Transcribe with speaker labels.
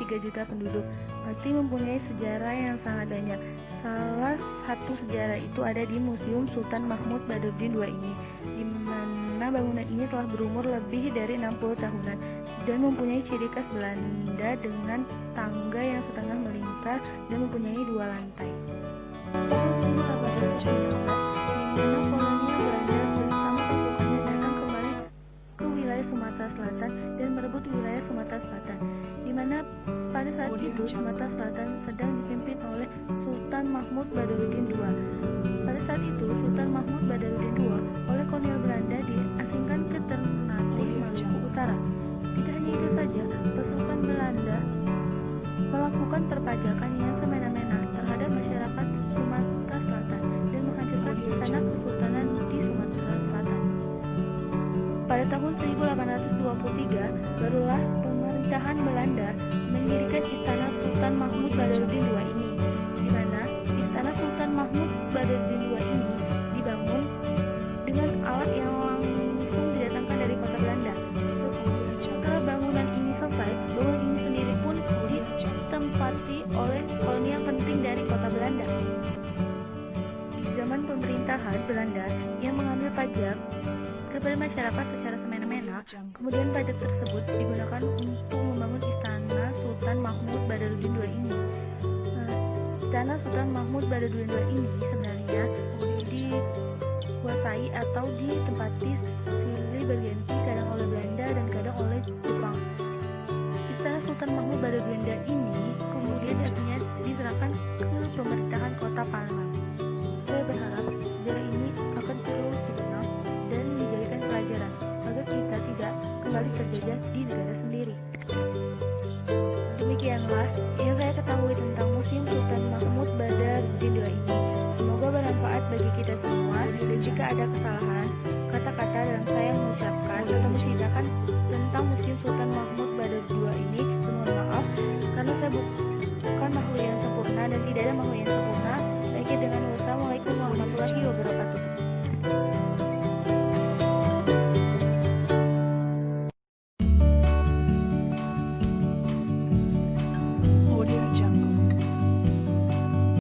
Speaker 1: 3 juta penduduk, berarti mempunyai sejarah yang sangat banyak. Salah satu sejarah itu ada di Museum Sultan Mahmud Badarudin II ini, di mana bangunan ini telah berumur lebih dari 60 tahunan dan mempunyai ciri khas Belanda dengan tangga yang setengah melingkar dan mempunyai 2 lantai. Pada saat itu Sumatera Selatan sedang dipimpin oleh Sultan Mahmud Badarudin II. Pada saat itu Sultan Mahmud Badarudin II oleh kolonial Belanda diasingkan ke Ternate, Maluku Utara. Tidak hanya itu saja, pasukan Belanda melakukan perpajakan yang semena-mena terhadap masyarakat Sumatera Selatan dan menghancurkan istana kesultanan di Sumatera Selatan. Pada tahun 1823 barulah pemerintahan Belanda mendirikan Istana Sultan Mahmud Badarudin II ini, di mana Istana Sultan Mahmud Badarudin II ini dibangun dengan alat yang langsung didatangkan dari kota Belanda. Setelah bangunan ini selesai, bangunan ini sendiri pun ditempati oleh kolonial penting dari kota Belanda. Di zaman pemerintahan Belanda yang mengambil pajak kepada masyarakat secara semena-mena, kemudian pajak tersebut digunakan untuk membangun Istana Sultan Mahmud Badarudin II ini. Istana Sultan Mahmud Badarudin II ini sebenarnya dikuasai atau ditempati silih berganti kadang oleh Belanda dan kadang oleh Jepang. Istana Sultan Mahmud Badarudin II ini kemudian akhirnya diserahkan ke pemerintahan kota Palembang. Saya berharap sejarah ini akan terus dikenal dan dijadikan pelajaran agar kita tidak kembali terjajah di negara sendiri. Demikianlah yang saya ketahui tentang Museum Sultan Mahmud Badarudin II ini. Semoga bermanfaat bagi kita semua, dan jika ada kesalahan kata-kata dalam saya mengucapkan atau menceritakan tentang Museum Sultan Mahmud Badarudin II ini, mohon maaf karena saya bukan makhluk yang sempurna dan tidak ada makhluk yang sempurna